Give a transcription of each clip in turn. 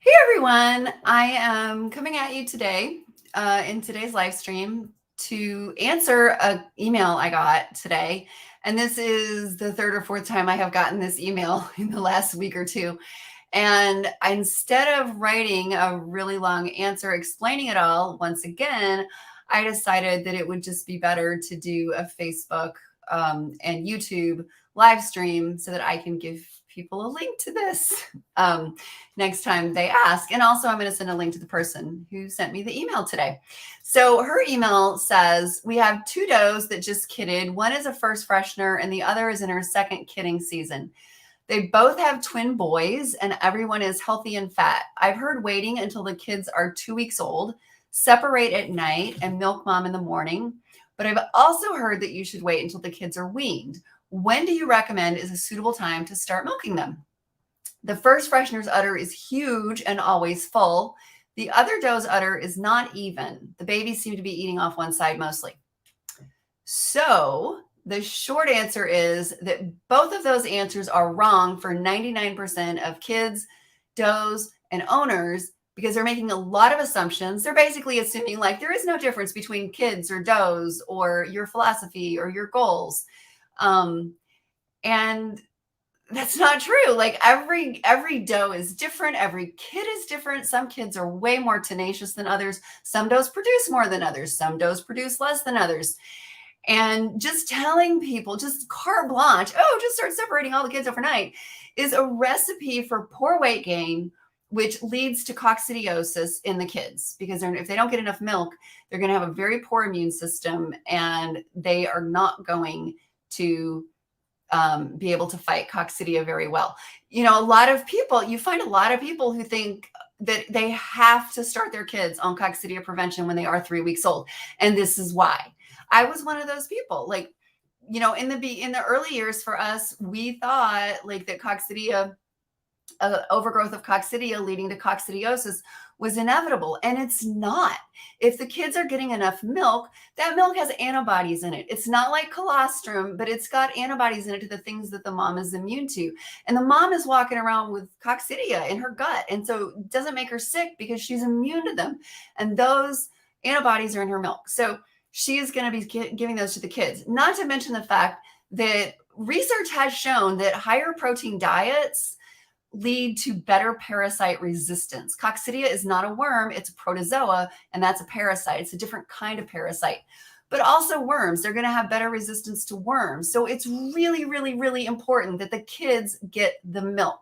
Hey everyone, I am coming at you today in today's live stream to answer an email I got today. And this is the third or fourth time I have gotten this email in the last week or two. And instead of writing a really long answer explaining it all, once again, I decided that it would just be better to do a Facebook and YouTube live stream so that I can give people a link to this next time they ask. And also, I'm going to send a link to the person who sent me the email today. So her email says, we have two does that just kidded. One is a first freshener and the other is in her second kidding season. They both have twin boys and everyone is healthy and fat. I've heard waiting until the kids are 2 weeks old, separate at night and milk mom in the morning. But I've also heard that you should wait until the kids are weaned. When do you recommend is a suitable time to start milking them? The first freshener's udder is huge and always full. The other doe's udder is not even. The babies seem to be eating off one side mostly. So the short answer is that both of those answers are wrong for 99% of kids, does, and owners because they're making a lot of assumptions. They're basically assuming like there is no difference between kids or does or your philosophy or your goals. And that's not true. Like every doe is different. Every kid is different. Some kids are way more tenacious than others. Some does produce more than others. Some does produce less than others. And just telling people, just carte blanche, oh, just start separating all the kids overnight is a recipe for poor weight gain, which leads to coccidiosis in the kids because if they don't get enough milk, they're going to have a very poor immune system and they are not going to be able to fight coccidia very well. You know, you find a lot of people who think that they have to start their kids on coccidia prevention when they are 3 weeks old. And this is why. I was one of those people. Like, you know, in the early years for us, we thought like that coccidia, overgrowth of coccidia leading to coccidiosis was inevitable, and it's not. If the kids are getting enough milk, that milk has antibodies in it. It's not like colostrum, but it's got antibodies in it to the things that the mom is immune to. And the mom is walking around with coccidia in her gut, and so it doesn't make her sick because she's immune to them. And those antibodies are in her milk. So she is going to be giving those to the kids. Not to mention the fact that research has shown that higher protein diets lead to better parasite resistance. Coccidia is not a worm, it's a protozoa, and that's a parasite. It's a different kind of parasite. But also worms, they're going to have better resistance to worms. So it's really, really, really important that the kids get the milk.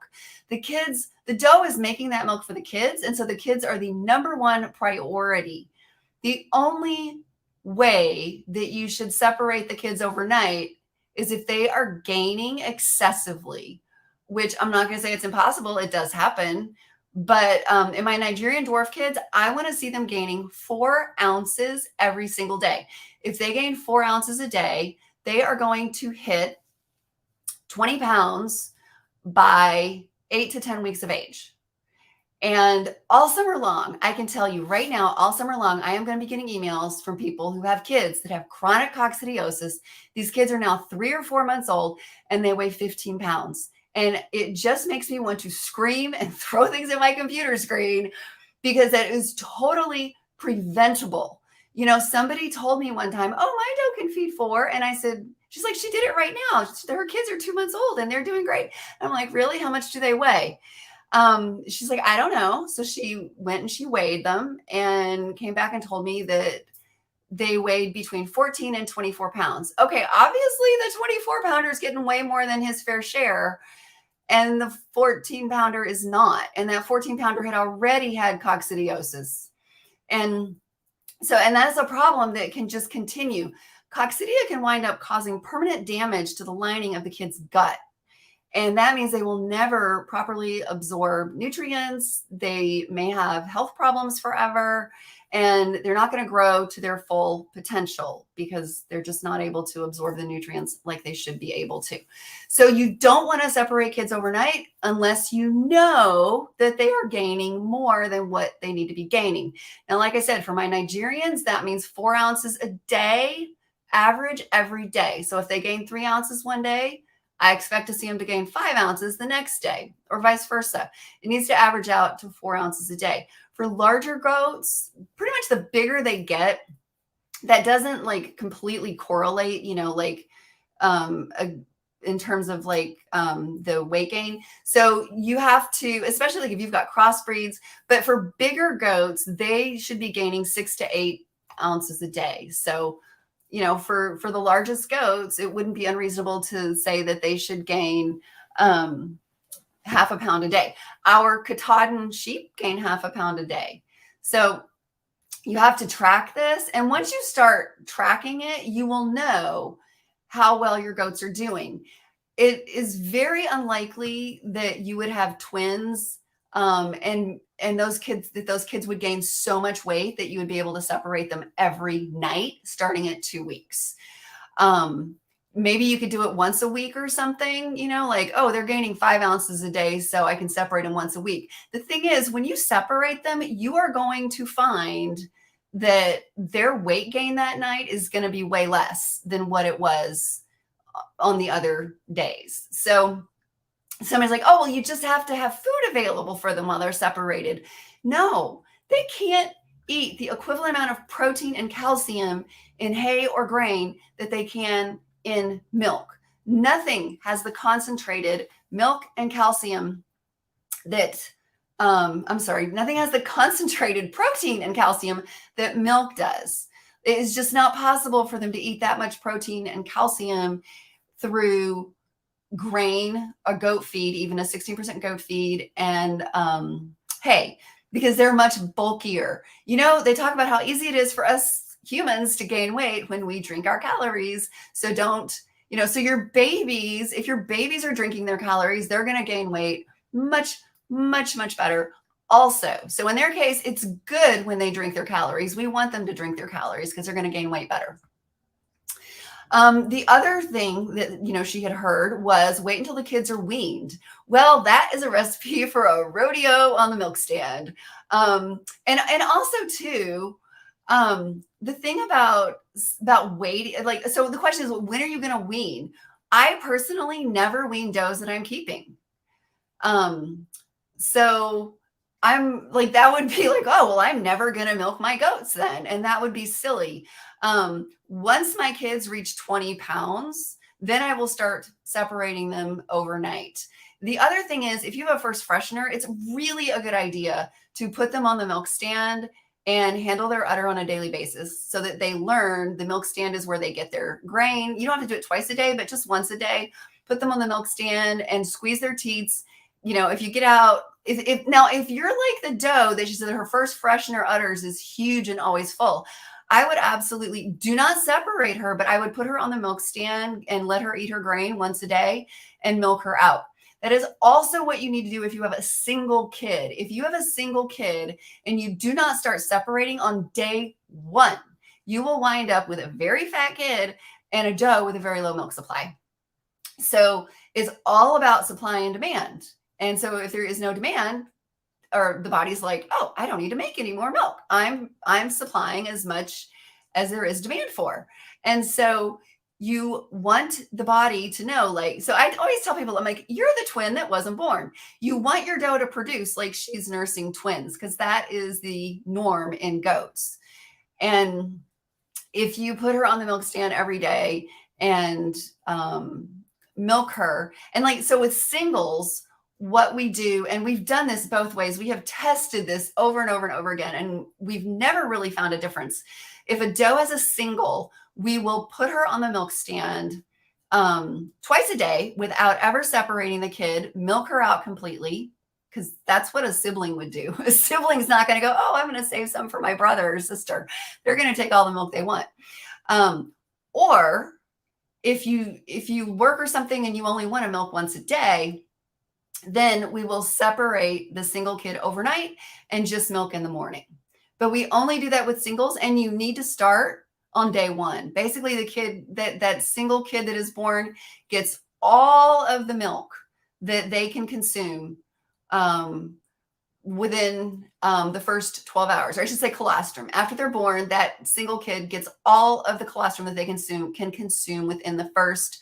The doe is making that milk for the kids, and so the kids are the number one priority. The only way that you should separate the kids overnight is if they are gaining excessively, which I'm not going to say it's impossible. It does happen. But in my Nigerian dwarf kids, I want to see them gaining 4 ounces every single day. If they gain 4 ounces a day, they are going to hit 20 pounds by 8 to 10 weeks of age. And all summer long, I can tell you right now, all summer long, I am going to be getting emails from people who have kids that have chronic coccidiosis. These kids are now 3 or 4 months old and they weigh 15 pounds. And it just makes me want to scream and throw things at my computer screen because that is totally preventable. You know, somebody told me one time, oh, my doe can feed 4. And I said, she's like, she did it right now. Her kids are 2 months old and they're doing great. I'm like, really? How much do they weigh? She's like, I don't know. So she went and she weighed them and came back and told me that they weighed between 14 and 24 pounds. Okay, obviously the 24 pounder is getting way more than his fair share. And the 14 pounder is not. And that 14 pounder had already had coccidiosis. And that's a problem that can just continue. Coccidia can wind up causing permanent damage to the lining of the kid's gut. And that means they will never properly absorb nutrients. They may have health problems forever, and they're not going to grow to their full potential because they're just not able to absorb the nutrients like they should be able to. So you don't want to separate kids overnight unless you know that they are gaining more than what they need to be gaining. Now, like I said, for my Nigerians, that means 4 ounces a day, average every day. So if they gain 3 ounces one day, I expect to see them to gain 5 ounces the next day, or vice versa. It needs to average out to 4 ounces a day. For larger goats, pretty much the bigger they get, that doesn't like completely correlate, um, in terms of the weight gain. So you have to, especially like if you've got crossbreeds, but for bigger goats, they should be gaining 6 to 8 ounces a day. So, for the largest goats, it wouldn't be unreasonable to say that they should gain half a pound a day. Our Katahdin sheep gain half a pound a day. So you have to track this. And once you start tracking it, you will know how well your goats are doing. It is very unlikely that you would have twins, and those kids would gain so much weight that you would be able to separate them every night starting at 2 weeks. Maybe you could do it once a week or something, like, oh, they're gaining 5 ounces a day, so I can separate them once a week. The thing is, when you separate them, you are going to find that their weight gain that night is going to be way less than what it was on the other days. So somebody's like, oh, well, you just have to have food available for them while they're separated. No, they can't eat the equivalent amount of protein and calcium in hay or grain that they can in milk. Nothing has the concentrated milk and calcium that, nothing has the concentrated protein and calcium that milk does. It is just not possible for them to eat that much protein and calcium through grain, a goat feed, even a 16% goat feed, and hay, because they're much bulkier. They talk about how easy it is for us humans to gain weight when we drink our calories. So so your babies, if your babies are drinking their calories, they're going to gain weight much, much, much better also. So in their case, it's good when they drink their calories. We want them to drink their calories because they're going to gain weight better. The other thing that, she had heard was wait until the kids are weaned. Well, that is a recipe for a rodeo on the milk stand. And also too, the thing about weight, so the question is, when are you going to wean? I personally never wean does that I'm keeping. So I'm like, that would be like, oh, well, I'm never going to milk my goats then. And that would be silly. Once my kids reach 20 pounds, then I will start separating them overnight. The other thing is, if you have a first freshener, it's really a good idea to put them on the milk stand and handle their udder on a daily basis so that they learn the milk stand is where they get their grain. You don't have to do it twice a day, but just once a day. Put them on the milk stand and squeeze their teats. If you get out, if you're like the doe that she said her first freshener udders is huge and always full, I would absolutely do not separate her, but I would put her on the milk stand and let her eat her grain once a day and milk her out. That is also what you need to do if you have a single kid. If you have a single kid and you do not start separating on day 1, you will wind up with a very fat kid and a doe with a very low milk supply. So it's all about supply and demand. And so if there is no demand, or the body's like, oh, I don't need to make any more milk. I'm supplying as much as there is demand for. And so you want the body to know, so I always tell people, I'm like, you're the twin that wasn't born. You want your doe to produce like she's nursing twins, because that is the norm in goats. And if you put her on the milk stand every day and milk her, and so with singles, what we do, and we've done this both ways, we have tested this over and over and over again, and we've never really found a difference. If a doe has a single, we will put her on the milk stand twice a day without ever separating the kid, milk her out completely, because that's what a sibling would do. A sibling's not going to go, oh, I'm going to save some for my brother or sister. They're going to take all the milk they want. Or if you work or something and you only want to milk once a day, then we will separate the single kid overnight and just milk in the morning. But we only do that with singles, and you need to start on day 1. Basically, the kid, that single kid that is born gets all of the milk that they can consume within the first 12 hours, or I should say colostrum. After they're born, that single kid gets all of the colostrum that they can consume within the first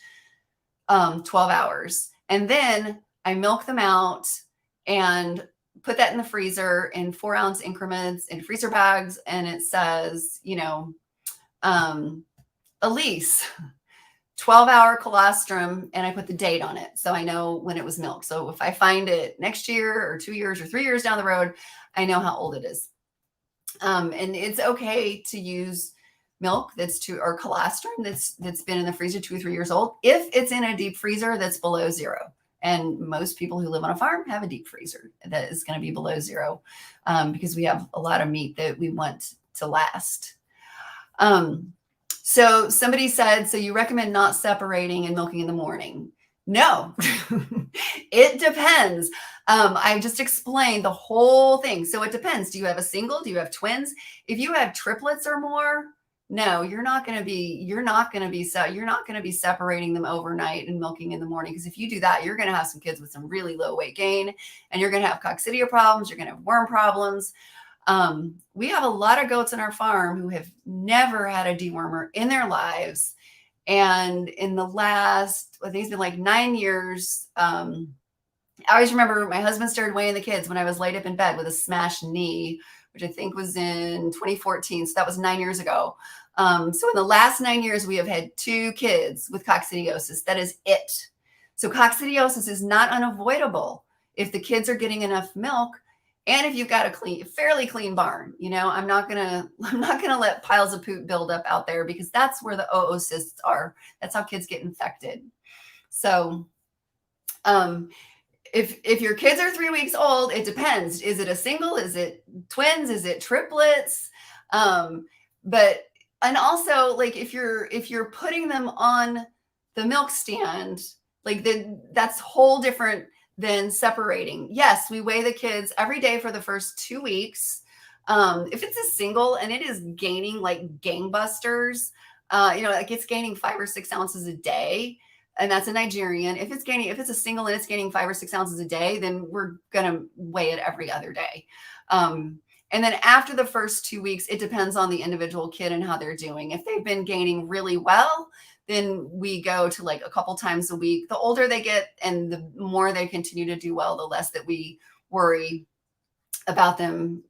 12 hours. And then I milk them out and put that in the freezer in 4-ounce increments in freezer bags. And it says, Elise, 12-hour colostrum, and I put the date on it. So I know when it was milked. So if I find it next year or 2 years or 3 years down the road, I know how old it is. And it's okay to use milk or colostrum that's been in the freezer 2 or 3 years old if it's in a deep freezer that's below zero. And most people who live on a farm have a deep freezer that is going to be below zero, because we have a lot of meat that we want to last. So somebody said, so you recommend not separating and milking in the morning? No, it depends. I just explained the whole thing. So it depends. Do you have a single? Do you have twins? If you have triplets or more, no, you're not going to be separating them overnight and milking in the morning. Because if you do that, you're going to have some kids with some really low weight gain, and you're going to have coccidia problems. You're going to have worm problems. We have a lot of goats on our farm who have never had a dewormer in their lives. And in the last, I think it's been like 9 years, I always remember my husband started weighing the kids when I was laid up in bed with a smashed knee, which I think was in 2014. So that was 9 years ago. So in the last 9 years, we have had 2 kids with coccidiosis. That is it. So coccidiosis is not unavoidable if the kids are getting enough milk. And if you've got a fairly clean barn. I'm not gonna let piles of poop build up out there, because that's where the oocysts are. That's how kids get infected. So, if your kids are 3 weeks old, it depends. Is it a single? Is it twins? Is it triplets? And also, like, if you're putting them on the milk stand, like, that's whole different than separating. Yes, we weigh the kids every day for the first 2 weeks. If it's a single and it is gaining like gangbusters, like it's gaining 5 or 6 ounces a day, and that's a Nigerian. If it's a single and it's gaining 5 or 6 ounces a day, then we're gonna weigh it every other day. And then after the first 2 weeks, it depends on the individual kid and how they're doing. If they've been gaining really well, then we go to like a couple times a week. The older they get and the more they continue to do well, the less that we worry about them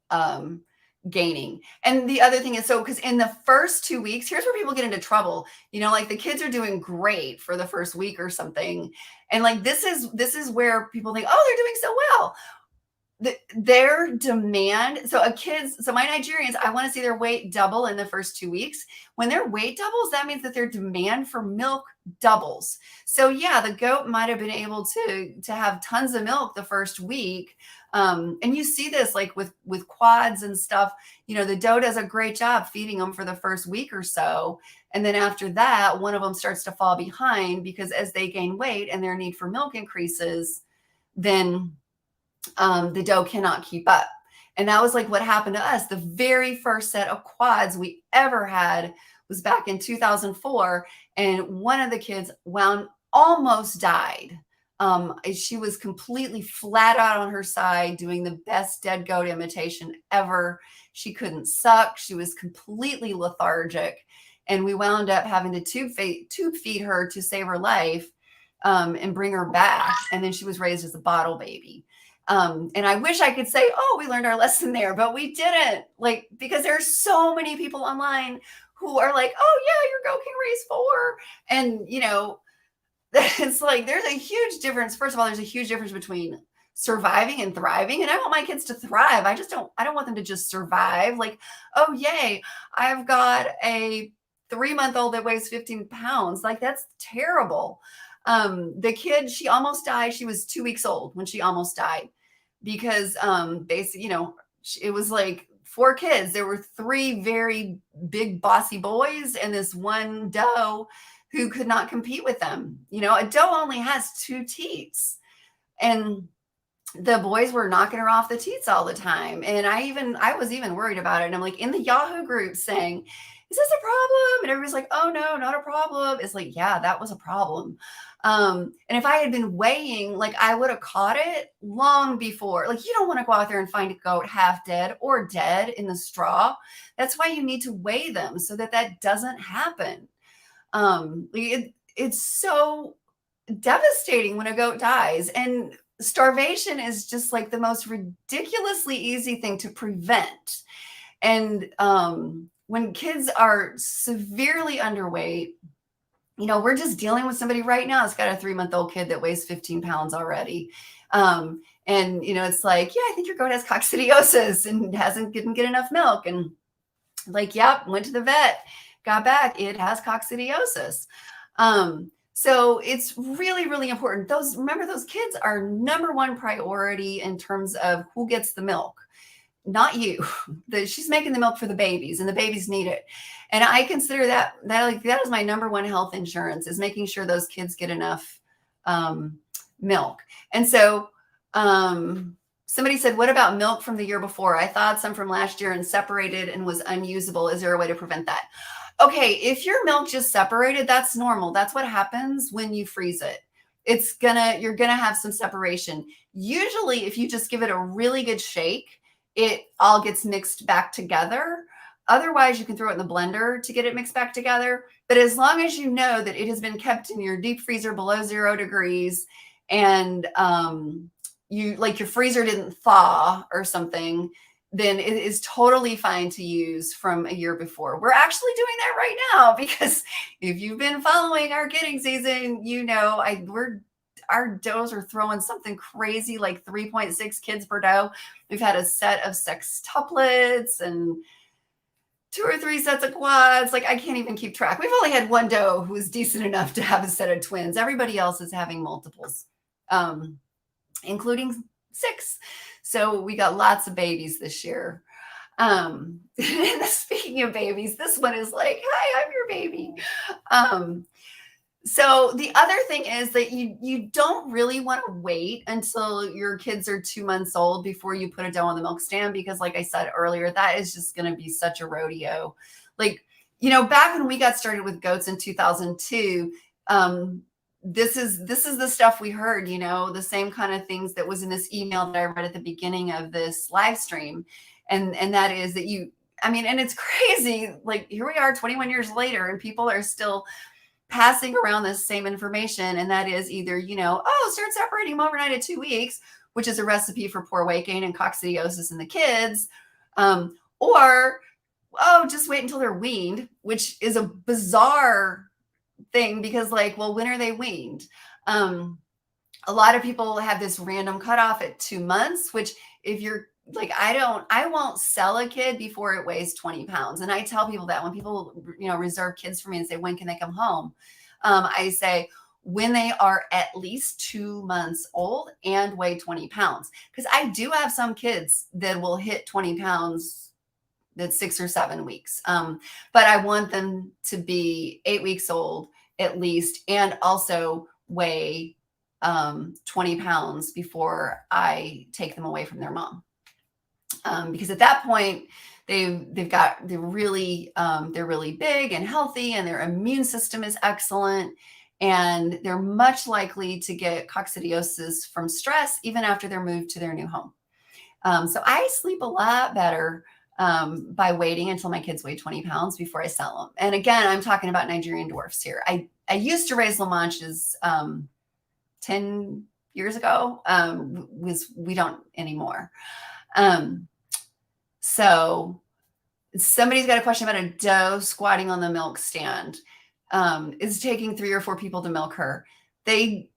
gaining. And the other thing is, because in the first 2 weeks, here's where people get into trouble. Like the kids are doing great for the first week or something. And like, this is where people think, oh, they're doing so well. Their demand. So my Nigerians, I want to see their weight double in the first 2 weeks. When their weight doubles, that means that their demand for milk doubles. So yeah, the goat might have been able to have tons of milk the first week. And you see this like with quads and stuff, the doe does a great job feeding them for the first week or so. And then after that, one of them starts to fall behind, because as they gain weight and their need for milk increases, then the doe cannot keep up. And that was like what happened to us. The very first set of quads we ever had was back in 2004. And one of the kids almost died. She was completely flat out on her side, doing the best dead goat imitation ever. She couldn't suck. She was completely lethargic. And we wound up having to tube feed her to save her life, and bring her back. And then she was raised as a bottle baby. And I wish I could say, oh, we learned our lesson there, but we didn't, because there's so many people online who are like, oh yeah, your goat can raise 4. And, it's like, there's a huge difference. First of all, there's a huge difference between surviving and thriving. And I want my kids to thrive. I don't want them to just survive. Like, oh, yay, I've got a 3-month-old that weighs 15 pounds. Like, that's terrible. The kid, she almost died. She was 2 weeks old when she almost died, because basically, it was like 4 kids. There were 3 very big bossy boys and this one doe who could not compete with them. A doe only has 2 teats, and the boys were knocking her off the teats all the time. And I was even worried about it. And I'm like in the Yahoo group saying, is this a problem? And everybody's like, oh no, not a problem. It's like, yeah, that was a problem. And if I had been weighing, like, I would have caught it long before. Like, you don't want to go out there and find a goat half dead or dead in the straw. That's why you need to weigh them, so that doesn't happen. It's so devastating when a goat dies. And starvation is just like the most ridiculously easy thing to prevent. And when kids are severely underweight, we're just dealing with somebody right now that's got a 3-month-old kid that weighs 15 pounds already. And it's like, yeah, I think your goat has coccidiosis and didn't get enough milk. And like, yep, went to the vet, got back, it has coccidiosis. So it's really, really important. Remember, those kids are number one priority in terms of who gets the milk, not you. She's making the milk for the babies, and the babies need it. And I consider that is my number one health insurance, is making sure those kids get enough milk. And so somebody said, what about milk from the year before? I thawed some from last year and separated and was unusable. Is there a way to prevent that? Okay, if your milk just separated, that's normal. That's what happens when you freeze it. You're gonna have some separation. Usually, if you just give it a really good shake, it all gets mixed back together. Otherwise, you can throw it in the blender to get it mixed back together. But as long as you know that it has been kept in your deep freezer below 0 degrees, and your freezer didn't thaw or something, then it is totally fine to use from a year before. We're actually doing that right now, because if you've been following our kidding season, our does are throwing something crazy like 3.6 kids per doe. We've had a set of sextuplets and 2 or 3 sets of quads. Like, I can't even keep track. We've only had one doe who was decent enough to have a set of twins. Everybody else is having multiples, including 6. So we got lots of babies this year. Speaking of babies, this one is like, hi, I'm your baby. So the other thing is that you don't really want to wait until your kids are 2 months old before you put a doe on the milk stand, because like I said earlier, that is just going to be such a rodeo. Like, back when we got started with goats in 2002, this is the stuff we heard, the same kind of things that was in this email that I read at the beginning of this live stream. And that is that and it's crazy. Like, here we are 21 years later, and people are still passing around this same information. And that is either, start separating them overnight at 2 weeks, which is a recipe for poor weight gain and coccidiosis in the kids. Or, just wait until they're weaned, which is a bizarre thing, because when are they weaned? A lot of people have this random cutoff at 2 months, which, if you're like, I won't sell a kid before it weighs 20 pounds. And I tell people that when people, reserve kids for me and say, when can they come home? I say, when they are at least 2 months old and weigh 20 pounds. Because I do have some kids that will hit 20 pounds at 6 or 7 weeks. But I want them to be 8 weeks old at least, and also weigh 20 pounds before I take them away from their mom. Because at that point, they're really big and healthy, and their immune system is excellent, and they're much likely to get coccidiosis from stress even after they're moved to their new home. So I sleep a lot better by waiting until my kids weigh 20 pounds before I sell them. And again, I'm talking about Nigerian dwarfs here. I used to raise Lamanches 10 years ago. We don't anymore. So somebody's got a question about a doe squatting on the milk stand. Is taking 3 or 4 people to milk her. They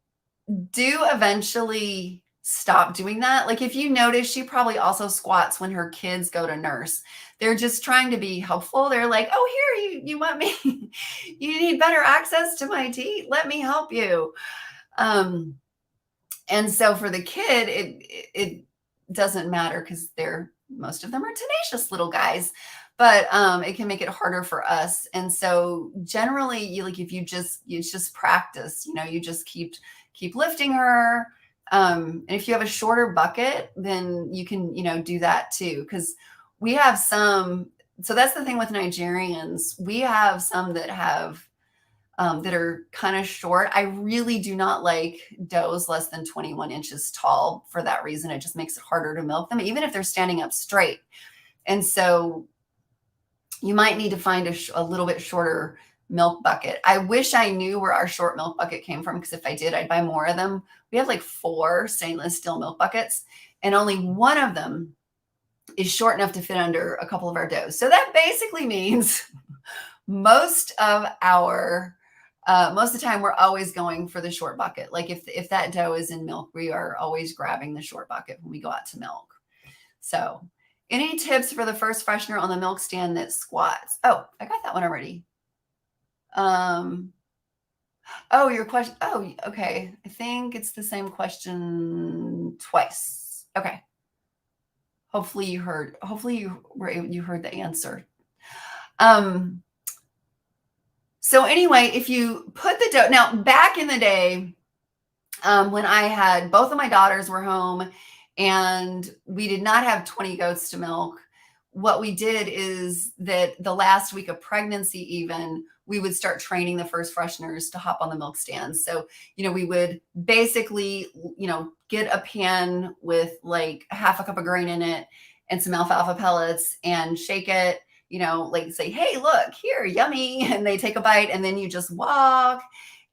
do eventually stop doing that. Like, if you notice, she probably also squats when her kids go to nurse. They're just trying to be helpful. They're like, oh, here, you want me, you need better access to my teat. Let me help you. And so for the kid, it doesn't matter, because most of them are tenacious little guys, but it can make it harder for us. And so generally, if you just practice, you just keep lifting her. And if you have a shorter bucket, then you can, do that too. Because we have some, so that's the thing with Nigerians. We have some that are kind of short. I really do not like does less than 21 inches tall for that reason. It just makes it harder to milk them, even if they're standing up straight. And so you might need to find a little bit shorter milk bucket. I wish I knew where our short milk bucket came from, because if I did, I'd buy more of them. We have like 4 stainless steel milk buckets, and only one of them is short enough to fit under a couple of our does. So that basically means most of the time we're always going for the short bucket. Like if that doe is in milk, we are always grabbing the short bucket when we go out to milk. So any tips for the first freshener on the milk stand that squats? Oh, I got that one already. Oh, your question. Oh, okay. I think it's the same question twice. Okay. Hopefully you heard the answer. So anyway, if you put the dough, now back in the day, when I had both of my daughters were home and we did not have 20 goats to milk, what we did is that the last week of pregnancy, even, we would start training the first fresheners to hop on the milk stands. So, we would basically, get a pan with like half a cup of grain in it and some alfalfa pellets and shake it, like say, hey, look here, yummy. And they take a bite, and then you just walk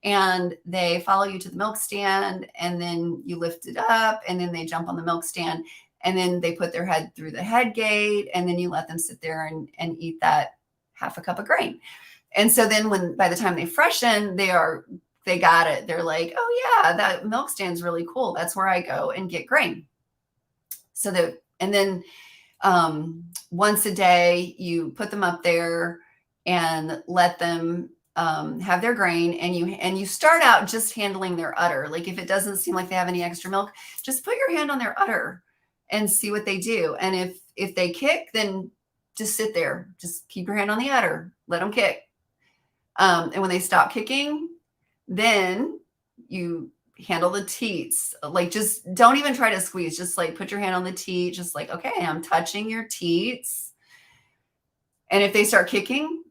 and they follow you to the milk stand, and then you lift it up, and then they jump on the milk stand, and then they put their head through the head gate, and then you let them sit there and eat that half a cup of grain. And so then by the time they freshen, they got it. They're like, oh yeah, that milk stand's really cool. That's where I go and get grain. And then once a day, you put them up there and let them have their grain, and you start out just handling their udder. Like if it doesn't seem like they have any extra milk, just put your hand on their udder and see what they do. And if they kick, then just sit there, just keep your hand on the udder, let them kick. And when they stop kicking, then you handle the teats. Like just don't even try to squeeze, just like put your hand on the teat, just like, okay, I'm touching your teats. And if they start kicking,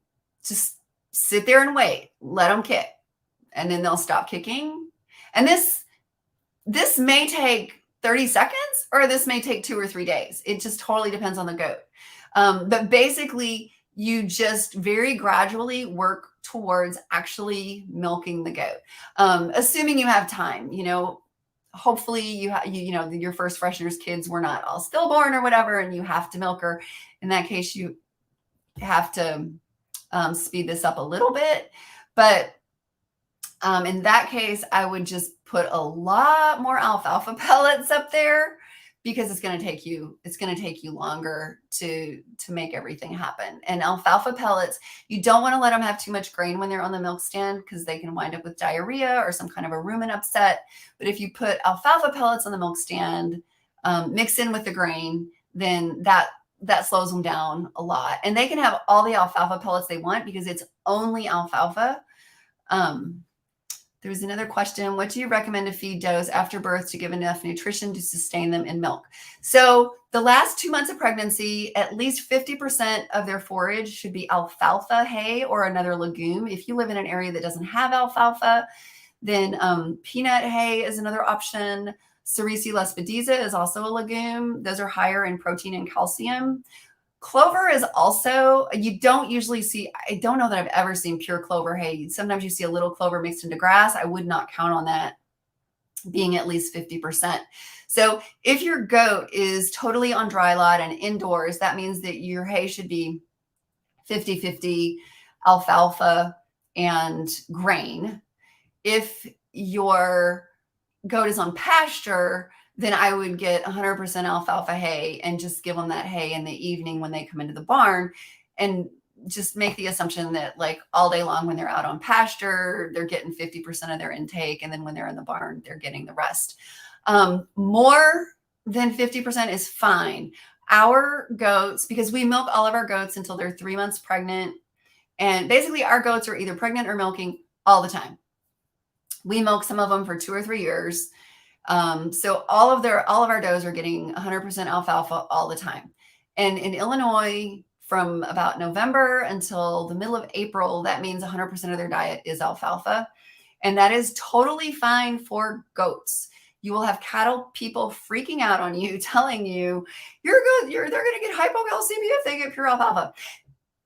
just sit there and wait, let them kick, and then they'll stop kicking. And this may take 30 seconds, or this may take 2 or 3 days. It just totally depends on the goat. But basically, you just very gradually work towards actually milking the goat, assuming you have time. Hopefully your first freshener's kids were not all stillborn or whatever, and you have to milk her. In that case, you have to speed this up a little bit. But in that case, I would just put a lot more alfalfa pellets up there, because it's going to take you longer to make everything happen. And alfalfa pellets, you don't want to let them have too much grain when they're on the milk stand, because they can wind up with diarrhea or some kind of a rumen upset. But if you put alfalfa pellets on the milk stand, mix in with the grain, then that slows them down a lot. And they can have all the alfalfa pellets they want, because it's only alfalfa. There was another question. What do you recommend to feed does after birth to give enough nutrition to sustain them in milk? So the last 2 months of pregnancy, at least 50% of their forage should be alfalfa hay or another legume. If you live in an area that doesn't have alfalfa, then peanut hay is another option. Sericea lespedeza is also a legume. Those are higher in protein and calcium. Clover is also, you don't usually see, I don't know that I've ever seen pure clover hay. Sometimes you see a little clover mixed into grass. I would not count on that being at least 50%. So if your goat is totally on dry lot and indoors, that means that your hay should be 50-50 alfalfa and grain. If your goat is on pasture, then I would get 100% alfalfa hay and just give them that hay in the evening when they come into the barn, and just make the assumption that like all day long when they're out on pasture, they're getting 50% of their intake. And then when they're in the barn, they're getting the rest. More than 50% is fine. Our goats, because we milk all of our goats until they're 3 months pregnant. And basically our goats are either pregnant or milking all the time. We milk some of them for 2 or 3 years. So all of our does are getting 100% alfalfa all the time. And in Illinois, from about November until the middle of April, that means 100% of their diet is alfalfa. And that is totally fine for goats. You will have cattle people freaking out on you, telling you, you're good, they're going to get hypocalcemia if they get pure alfalfa.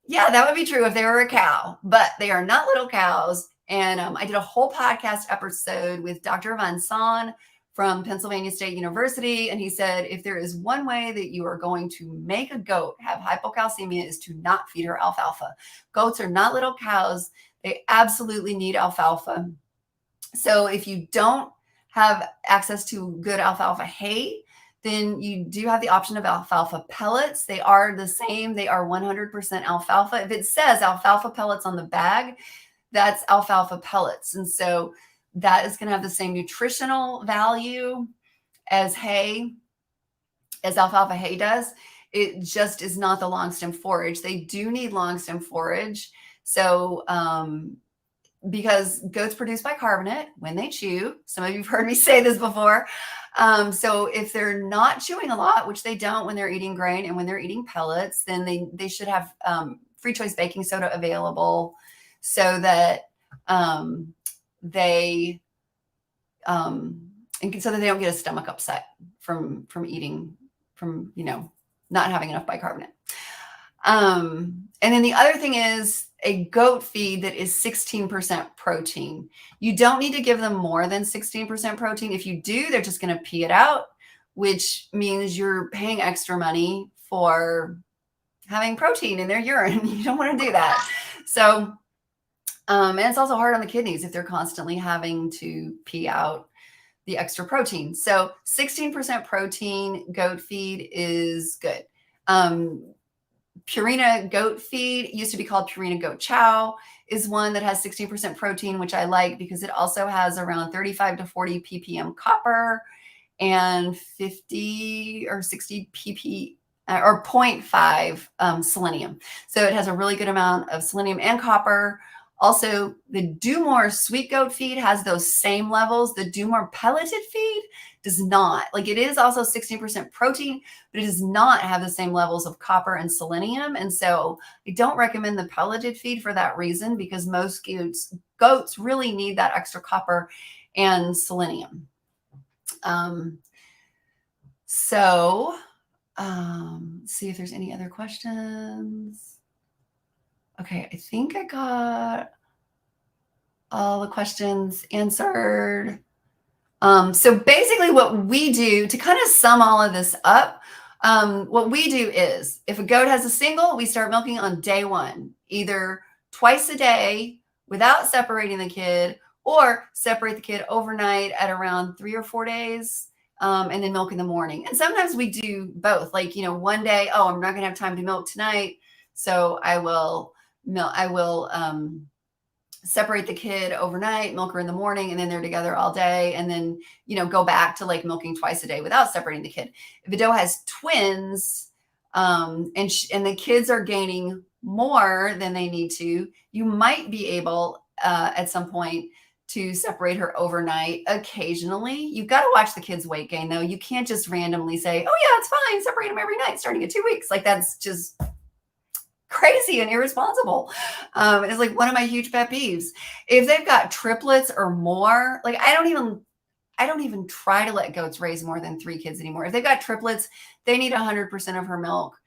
Yeah, that would be true if they were a cow, but they are not little cows. And I did a whole podcast episode with Dr. Van Son from Pennsylvania State University. And he said, if there is one way that you are going to make a goat have hypocalcemia is to not feed her alfalfa. Goats are not little cows. They absolutely need alfalfa. So if you don't have access to good alfalfa hay, then you do have the option of alfalfa pellets. They are the same. They are 100% alfalfa. If it says alfalfa pellets on the bag, that's alfalfa pellets. And so that is going to have the same nutritional value as hay, as alfalfa hay does. It just is not the long stem forage. They do need long stem forage. So, because goats produce bicarbonate when they chew. Some of you have heard me say this before. So if they're not chewing a lot, which they don't when they're eating grain and when they're eating pellets, then they should have free choice baking soda available so that they so that they don't get a stomach upset from eating, from not having enough bicarbonate. And then the other thing is a goat feed that is 16% protein. You don't need to give them more than 16% protein. If you do, they're just going to pee it out, which means you're paying extra money for having protein in their urine. You don't want to do that. So, and it's also hard on the kidneys if they're constantly having to pee out the extra protein. So 16% protein goat feed is good. Purina goat feed, used to be called Purina goat chow, is one that has 16% protein, which I like because it also has around 35 to 40 ppm copper and 50 or 60 pp or 0.5 selenium. So it has a really good amount of selenium and copper. Also, the Do More sweet goat feed has those same levels. The Do More pelleted feed does not. Like, it is also 16% protein, but it does not have the same levels of copper and selenium. And so I don't recommend the pelleted feed for that reason, because most goats really need that extra copper and selenium. Let's see if there's any other questions. Okay, I think I got all the questions answered. So basically what we do to kind of sum all of this up, what we do is if a goat has a single, we start milking on day one, either twice a day without separating the kid, or separate the kid overnight at around 3 or 4 days, and then milk in the morning. And sometimes we do both. Like, one day, oh, I'm not going to have time to milk tonight, so I will separate the kid overnight, milk her in the morning, and then they're together all day, and then go back to like milking twice a day without separating the kid. If a doe has twins, and the kids are gaining more than they need to, you might be able at some point to separate her overnight. Occasionally, you've got to watch the kids' weight gain, though. You can't just randomly say, oh yeah, it's fine, separate them every night starting at 2 weeks. Like, that's just crazy and irresponsible. It's like one of my huge pet peeves. If they've got triplets or more, like I don't even try to let goats raise more than 3 kids anymore. If they've got triplets, they need 100% of her milk.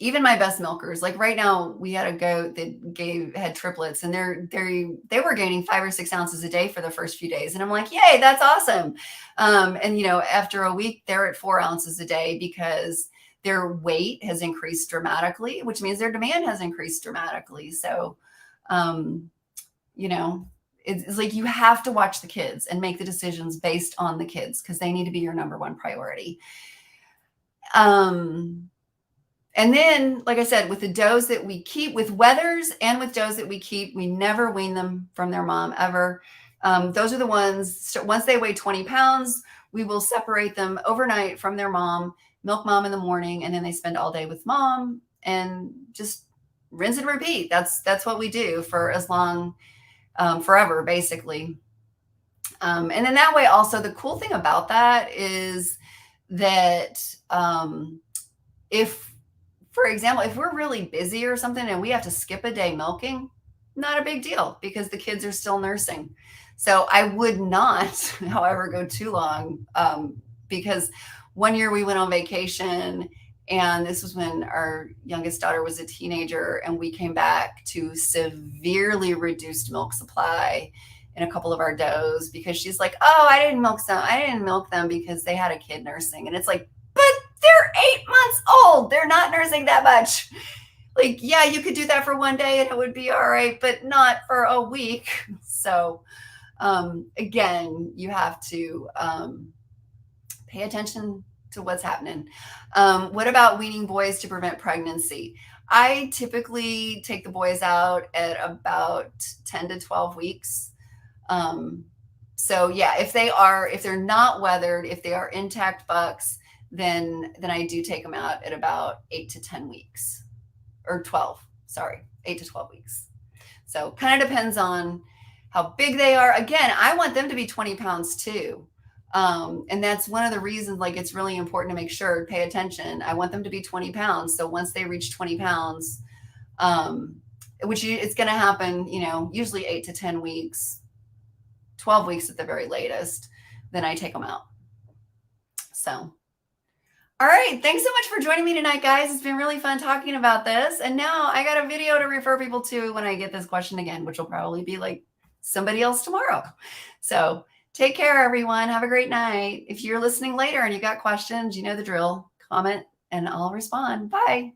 Even my best milkers, like right now, we had a goat that had triplets, and they were gaining 5 or 6 ounces a day for the first few days. And I'm like, yay, that's awesome. And after a week, they're at 4 ounces a day because their weight has increased dramatically, which means their demand has increased dramatically. So, it's like you have to watch the kids and make the decisions based on the kids, because they need to be your number one priority. And then, like I said, with the does that we keep, with wethers and with does that we keep, we never wean them from their mom ever. Those are the ones, once they weigh 20 pounds, we will separate them overnight from their mom, milk mom in the morning, and then they spend all day with mom and just rinse and repeat. That's what we do for as long, forever, basically. And then that way, also, the cool thing about that is that if, for example, if we're really busy or something and we have to skip a day milking, not a big deal, because the kids are still nursing. So I would not, however, go too long, because one year we went on vacation And this was when our youngest daughter was a teenager, and we came back to severely reduced milk supply in a couple of our does because she's like, oh, I didn't milk them because they had a kid nursing. And it's like, but they're 8 months old. They're not nursing that much. Like, yeah, you could do that for one day and it would be all right, but not for a week. So again, you have to pay attention to what's happening. What about weaning boys to prevent pregnancy? I typically take the boys out at about 10 to 12 weeks. So yeah, if they're not weathered, if they are intact bucks, then I do take them out at about 8 to 10 weeks, or 12, sorry, 8 to 12 weeks. So kind of depends on how big they are. Again, I want them to be 20 pounds too. And that's one of the reasons, like, it's really important to make sure, pay attention. I want them to be 20 pounds. So once they reach 20 pounds, which it's going to happen, usually 8 to 10 weeks, 12 weeks at the very latest, then I take them out. So, all right. Thanks so much for joining me tonight, guys. It's been really fun talking about this. And now I got a video to refer people to when I get this question again, which will probably be like somebody else tomorrow. So take care, everyone. Have a great night. If you're listening later and you got questions, you know the drill. Comment and I'll respond. Bye.